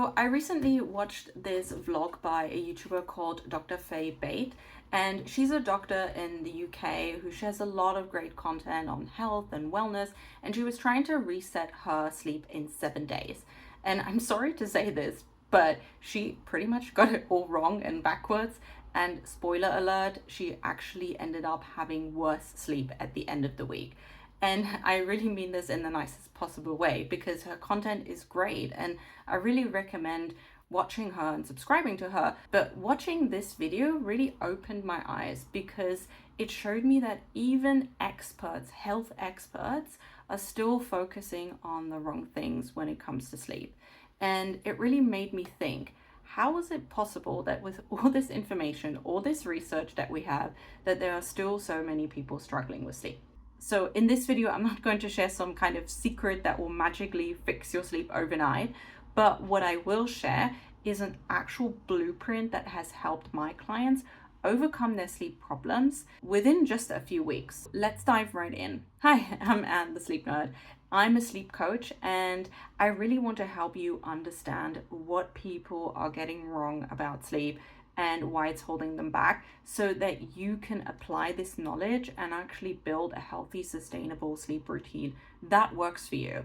So I recently watched this vlog by a YouTuber called Dr. Faye Bate, and she's a doctor in the UK who shares a lot of great content on health and wellness, and she was trying to reset her sleep in 7 days. And I'm sorry to say this, but she pretty much got it all wrong and backwards. And spoiler alert, she actually ended up having worse sleep at the end of the week. And I really mean this in the nicest possible way because her content is great and I really recommend watching her and subscribing to her. But watching this video really opened my eyes because it showed me that even experts, health experts, are still focusing on the wrong things when it comes to sleep. And it really made me think, how is it possible that with all this information, all this research that we have, that there are still so many people struggling with sleep? So in this video, I'm not going to share some kind of secret that will magically fix your sleep overnight, but what I will share is an actual blueprint that has helped my clients overcome their sleep problems within just a few weeks. Let's dive right in. Hi, I'm Anne, the sleep nerd. I'm a sleep coach and I really want to help you understand what people are getting wrong about sleep and why it's holding them back so that you can apply this knowledge and actually build a healthy, sustainable sleep routine that works for you.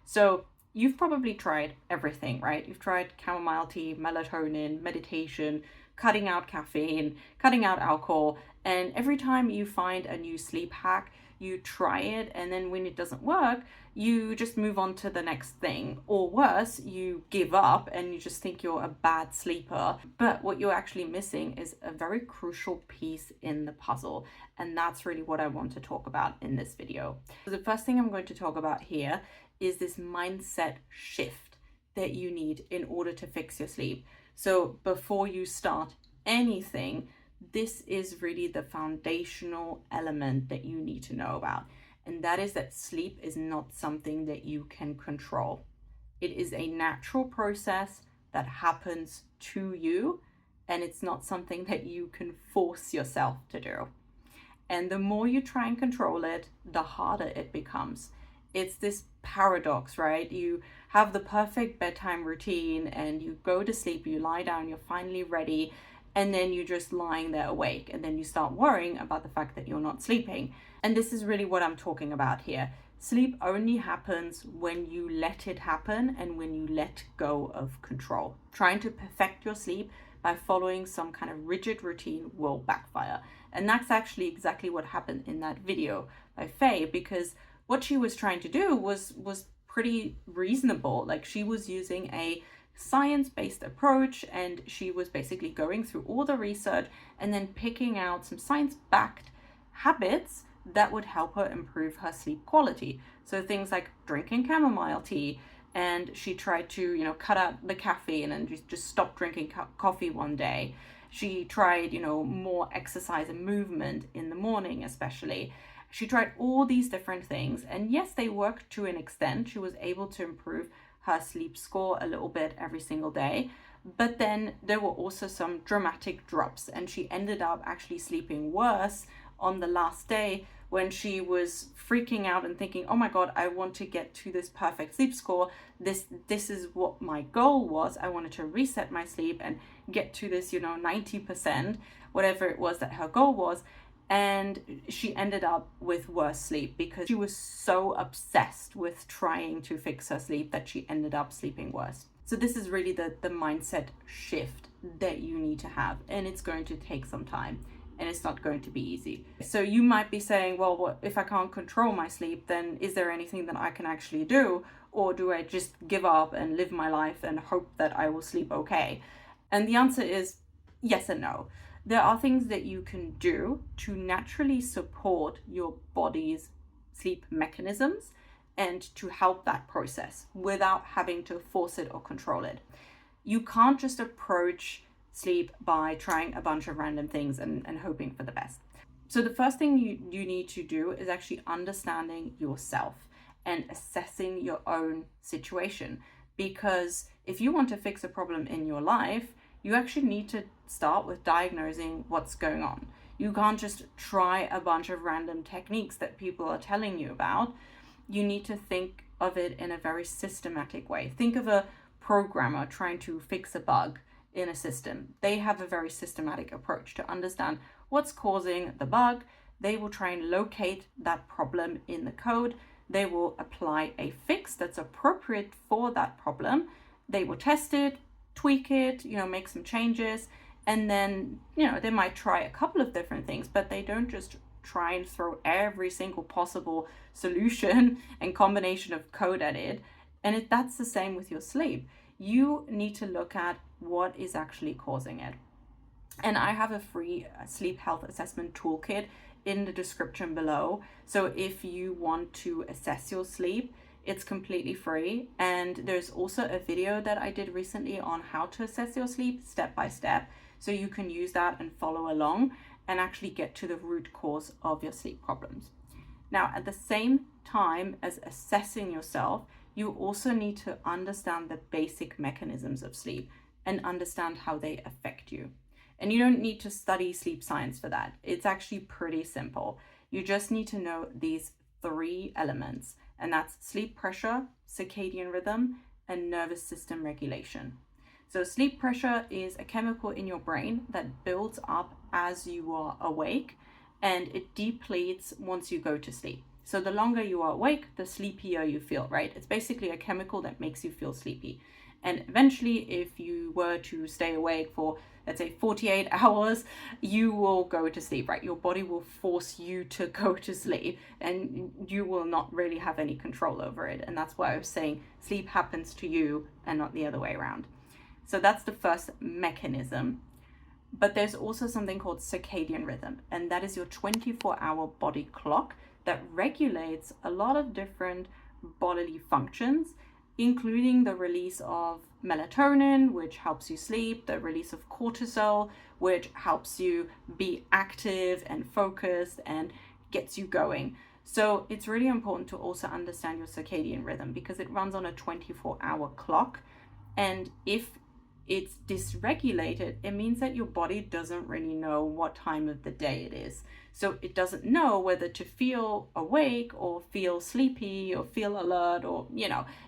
So you've probably tried everything, right? You've tried chamomile tea, melatonin, meditation, cutting out caffeine, cutting out alcohol, and every time you find a new sleep hack, you try it, and then when it doesn't work, you just move on to the next thing. Or worse, you give up and you just think you're a bad sleeper. But what you're actually missing is a very crucial piece in the puzzle. And that's really what I want to talk about in this video. So the first thing I'm going to talk about here is this mindset shift that you need in order to fix your sleep. So before you start anything, this is really the foundational element that you need to know about. And that is that sleep is not something that you can control. It is a natural process that happens to you, and it's not something that you can force yourself to do. And the more you try and control it, the harder it becomes. It's this paradox, right? You have the perfect bedtime routine and you go to sleep, you lie down, you're finally ready, and then you're just lying there awake, and then you start worrying about the fact that you're not sleeping. And this is really what I'm talking about here. Sleep only happens when you let it happen and when you let go of control. Trying to perfect your sleep by following some kind of rigid routine will backfire. And that's actually exactly what happened in that video by Faye, because what she was trying to do was pretty reasonable. Like, she was using a science-based approach, and she was basically going through all the research and then picking out some science-backed habits that would help her improve her sleep quality. So things like drinking chamomile tea, and she tried to, cut out the caffeine and just stop drinking coffee one day. She tried, more exercise and movement in the morning, especially. She tried all these different things, and yes, they worked to an extent. She was able to improve her sleep score a little bit every single day, but then there were also some dramatic drops, and she ended up actually sleeping worse on the last day when she was freaking out and thinking, oh my God, I want to get to this perfect sleep score. This is what my goal was. I wanted to reset my sleep and get to this, 90%, whatever it was that her goal was. And she ended up with worse sleep because she was so obsessed with trying to fix her sleep that she ended up sleeping worse. So this is really the mindset shift that you need to have, and it's going to take some time and it's not going to be easy. So you might be saying, well, what if I can't control my sleep, then is there anything that I can actually do? Or do I just give up and live my life and hope that I will sleep okay? And the answer is yes and no. There are things that you can do to naturally support your body's sleep mechanisms and to help that process without having to force it or control it. You can't just approach sleep by trying a bunch of random things and hoping for the best. So the first thing you need to do is actually understanding yourself and assessing your own situation. Because if you want to fix a problem in your life, you actually need to start with diagnosing what's going on. You can't just try a bunch of random techniques that people are telling you about. You need to think of it in a very systematic way. Think of a programmer trying to fix a bug in a system. They have a very systematic approach to understand what's causing the bug. They will try and locate that problem in the code. They will apply a fix that's appropriate for that problem. They will test it, tweak it, make some changes, and then, they might try a couple of different things, but they don't just try and throw every single possible solution and combination of code at it. And that's the same with your sleep. You need to look at what is actually causing it. And I have a free sleep health assessment toolkit in the description below. So if you want to assess your sleep, it's completely free. And there's also a video that I did recently on how to assess your sleep step by step. So you can use that and follow along and actually get to the root cause of your sleep problems. Now, at the same time as assessing yourself, you also need to understand the basic mechanisms of sleep and understand how they affect you. And you don't need to study sleep science for that. It's actually pretty simple. You just need to know these 3 elements, and that's sleep pressure, circadian rhythm, and nervous system regulation. So sleep pressure is a chemical in your brain that builds up as you are awake, and it depletes once you go to sleep. So the longer you are awake, the sleepier you feel, right? It's basically a chemical that makes you feel sleepy. And eventually, if you were to stay awake for, let's say, 48 hours, you will go to sleep, right? Your body will force you to go to sleep, and you will not really have any control over it. And that's why I was saying sleep happens to you and not the other way around. So that's the first mechanism. But there's also something called circadian rhythm, and that is your 24-hour body clock that regulates a lot of different bodily functions, including the release of melatonin, which helps you sleep, the release of cortisol, which helps you be active and focused and gets you going. So it's really important to also understand your circadian rhythm because it runs on a 24-hour clock. And if it's dysregulated, it means that your body doesn't really know what time of the day it is. So it doesn't know whether to feel awake or feel sleepy or feel alert, or,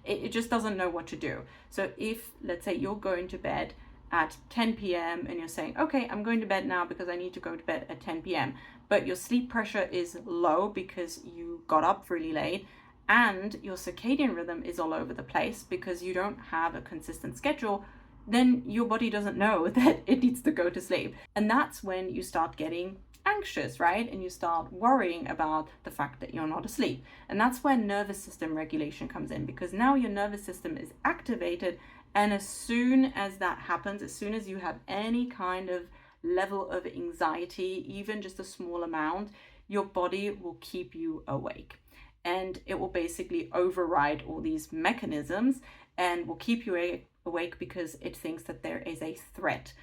it just doesn't know what to do. So if, let's say, you're going to bed at 10 p.m. and you're saying, okay, I'm going to bed now because I need to go to bed at 10 p.m., but your sleep pressure is low because you got up really late, and your circadian rhythm is all over the place because you don't have a consistent schedule, then your body doesn't know that it needs to go to sleep. And that's when you start getting anxious, right? And you start worrying about the fact that you're not asleep. And that's where nervous system regulation comes in, because now your nervous system is activated. And as soon as that happens, as soon as you have any kind of level of anxiety, even just a small amount, your body will keep you awake. And it will basically override all these mechanisms and will keep you awake because it thinks that there is a threat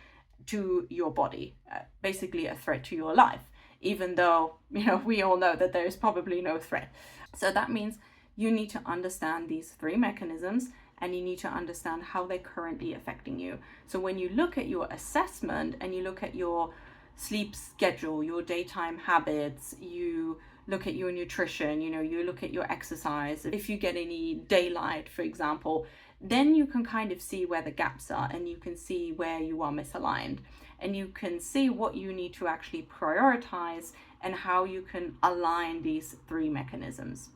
to your body, basically a threat to your life, even though, we all know that there is probably no threat. So that means you need to understand these 3 mechanisms, and you need to understand how they're currently affecting you. So when you look at your assessment and you look at your sleep schedule, your daytime habits, you look at your nutrition, you look at your exercise, if you get any daylight, for example, then you can kind of see where the gaps are, and you can see where you are misaligned, and you can see what you need to actually prioritize and how you can align these 3 mechanisms.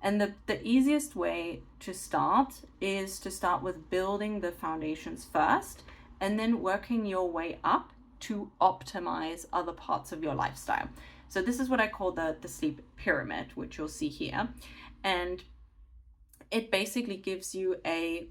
And the easiest way to start is to start with building the foundations first, and then working your way up to optimize other parts of your lifestyle. So this is what I call the sleep pyramid, which you'll see here. And it basically gives you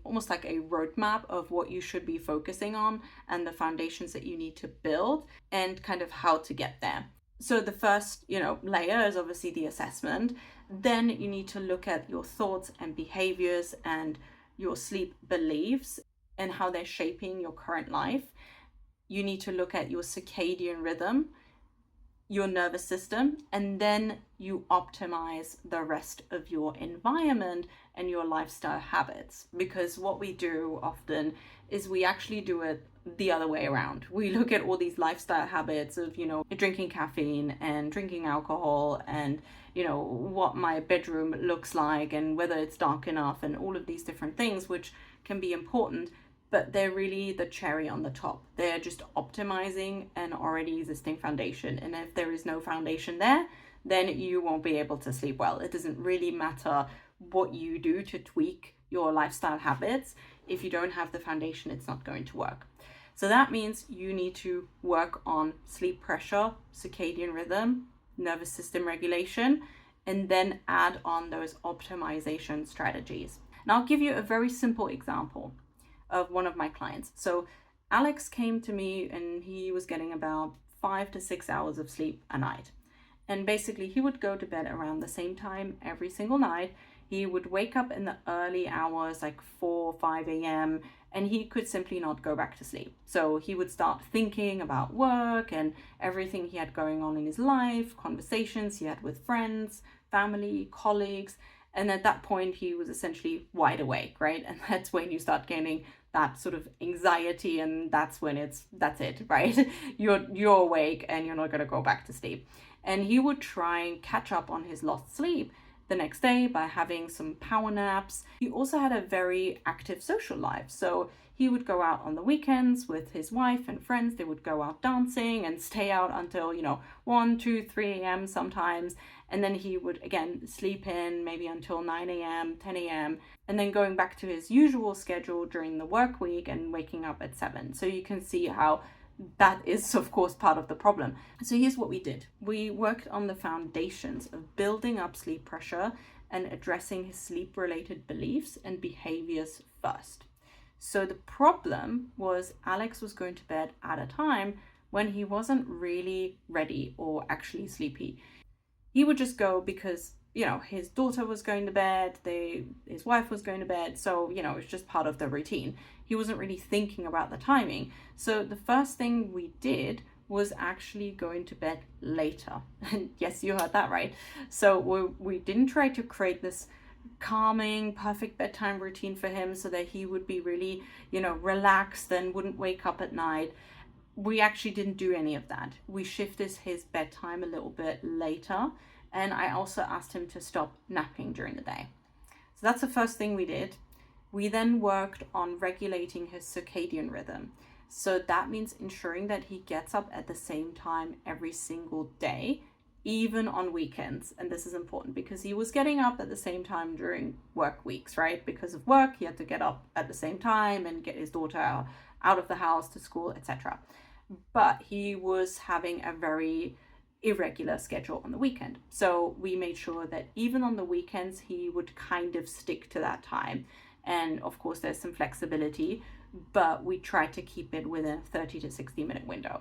almost like a roadmap of what you should be focusing on and the foundations that you need to build and kind of how to get there. So the first, layer is obviously the assessment. Then you need to look at your thoughts and behaviors and your sleep beliefs and how they're shaping your current life. You need to look at your circadian rhythm, your nervous system, and then you optimize the rest of your environment and your lifestyle habits. Because what we do often is we actually do it the other way around. We look at all these lifestyle habits of, drinking caffeine and drinking alcohol and, what my bedroom looks like and whether it's dark enough and all of these different things, which can be important, but they're really the cherry on the top. They're just optimizing an already existing foundation. And if there is no foundation there, then you won't be able to sleep well. It doesn't really matter what you do to tweak your lifestyle habits. If you don't have the foundation, it's not going to work. So that means you need to work on sleep pressure, circadian rhythm, nervous system regulation, and then add on those optimization strategies. And I'll give you a very simple example of one of my clients. So Alex came to me and he was getting about 5 to 6 hours of sleep a night. And basically he would go to bed around the same time every single night. He would wake up in the early hours, like 4, 5 a.m., and he could simply not go back to sleep. So he would start thinking about work and everything he had going on in his life, conversations he had with friends, family, colleagues. And at that point, he was essentially wide awake, right? And that's when you start gaining that sort of anxiety, and that's when that's it, right? You're awake and you're not going to go back to sleep. And he would try and catch up on his lost sleep the next day by having some power naps. He also had a very active social life. So he would go out on the weekends with his wife and friends. They would go out dancing and stay out until, 1, 2, 3 a.m. sometimes. And then he would, again, sleep in maybe until 9 a.m., 10 a.m., and then going back to his usual schedule during the work week and waking up at 7. So you can see how that is, of course, part of the problem. So here's what we did. We worked on the foundations of building up sleep pressure and addressing his sleep-related beliefs and behaviors first. So the problem was Alex was going to bed at a time when he wasn't really ready or actually sleepy. He would just go because, his daughter was going to bed, his wife was going to bed, so, it's just part of the routine. He wasn't really thinking about the timing. So the first thing we did was actually going to bed later. And yes, you heard that right. So we didn't try to create this calming, perfect bedtime routine for him so that he would be really, relaxed and wouldn't wake up at night. We actually didn't do any of that. We shifted his bedtime a little bit later, and I also asked him to stop napping during the day. So that's the first thing we did. We then worked on regulating his circadian rhythm. So that means ensuring that he gets up at the same time every single day, even on weekends. And this is important because he was getting up at the same time during work weeks, right? Because of work, he had to get up at the same time and get his daughter out of the house to school, etc. But he was having a very irregular schedule on the weekend. So we made sure that even on the weekends, he would kind of stick to that time. And of course, there's some flexibility, but we tried to keep it within a 30 to 60 minute window.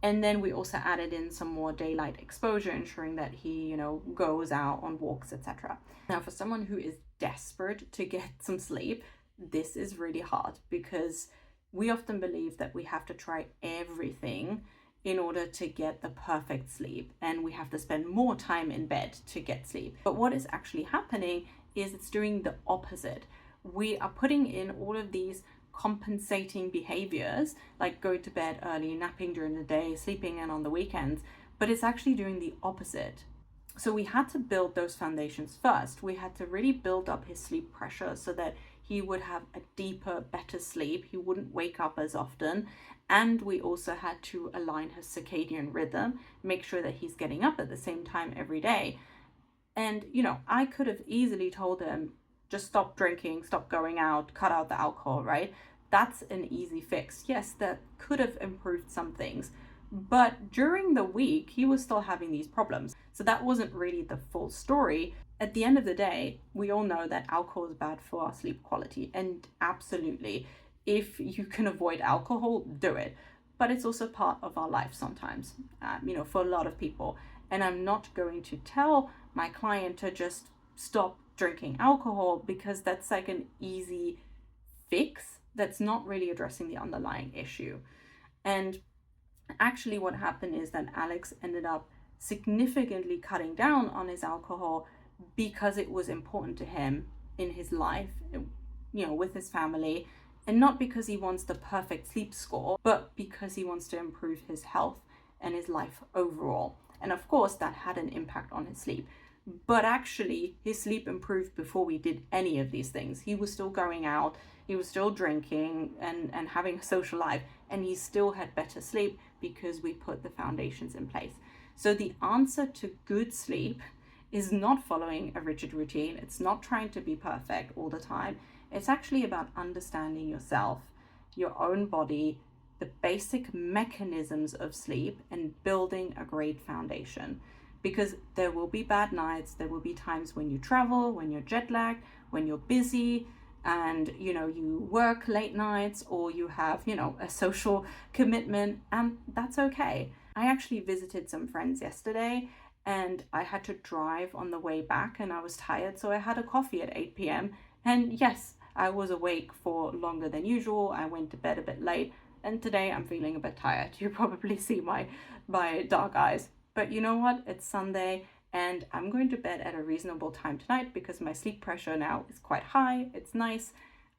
And then we also added in some more daylight exposure, ensuring that he, goes out on walks, etc. Now, for someone who is desperate to get some sleep, this is really hard because we often believe that we have to try everything in order to get the perfect sleep, and we have to spend more time in bed to get sleep. But what is actually happening is it's doing the opposite. We are putting in all of these compensating behaviors, like going to bed early, napping during the day, sleeping in on the weekends, but it's actually doing the opposite. So we had to build those foundations first. We had to really build up his sleep pressure so that he would have a deeper, better sleep. He wouldn't wake up as often. And we also had to align his circadian rhythm, make sure that he's getting up at the same time every day. And, I could have easily told him, just stop drinking, stop going out, cut out the alcohol, right? That's an easy fix. Yes, that could have improved some things. But during the week, he was still having these problems. So that wasn't really the full story. At the end of the day, we all know that alcohol is bad for our sleep quality. And absolutely, if you can avoid alcohol, do it. But it's also part of our life sometimes, for a lot of people. And I'm not going to tell my client to just stop drinking alcohol because that's like an easy fix that's not really addressing the underlying issue. And actually what happened is that Alex ended up significantly cutting down on his alcohol because it was important to him in his life, with his family, and not because he wants the perfect sleep score, but because he wants to improve his health and his life overall. And of course, that had an impact on his sleep. But actually, his sleep improved before we did any of these things. He was still going out, he was still drinking and having a social life, and he still had better sleep because we put the foundations in place. So the answer to good sleep is not following a rigid routine. It's not trying to be perfect all the time. It's actually about understanding yourself, your own body, the basic mechanisms of sleep, and building a great foundation. Because there will be bad nights, there will be times when you travel, when you're jet lagged, when you're busy, and you work late nights, or you have a social commitment, and that's okay. I actually visited some friends yesterday, and I had to drive on the way back, and I was tired, so I had a coffee at 8 p.m. And yes, I was awake for longer than usual. I went to bed a bit late, and today I'm feeling a bit tired. You probably see my dark eyes. But you know what? It's Sunday, and I'm going to bed at a reasonable time tonight because my sleep pressure now is quite high. It's nice.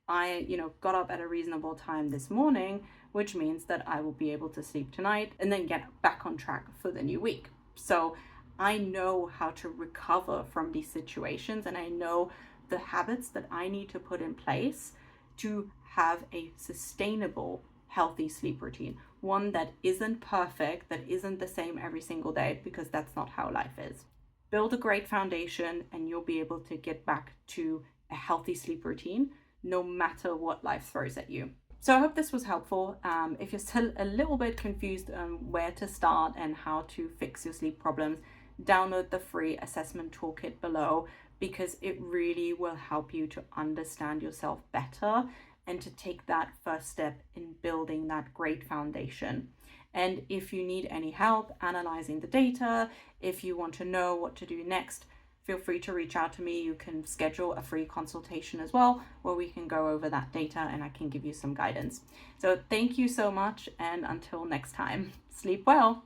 I, got up at a reasonable time this morning, which means that I will be able to sleep tonight and then get back on track for the new week. So I know how to recover from these situations, and I know the habits that I need to put in place to have a sustainable, healthy sleep routine. One that isn't perfect, that isn't the same every single day, because that's not how life is. Build a great foundation, and you'll be able to get back to a healthy sleep routine no matter what life throws at you. So I hope this was helpful. If you're still a little bit confused on where to start and how to fix your sleep problems, download the free assessment toolkit below, because it really will help you to understand yourself better and to take that first step in building that great foundation. And if you need any help analyzing the data, if you want to know what to do next, feel free to reach out to me. You can schedule a free consultation as well, where we can go over that data and I can give you some guidance. So thank you so much, and until next time, sleep well.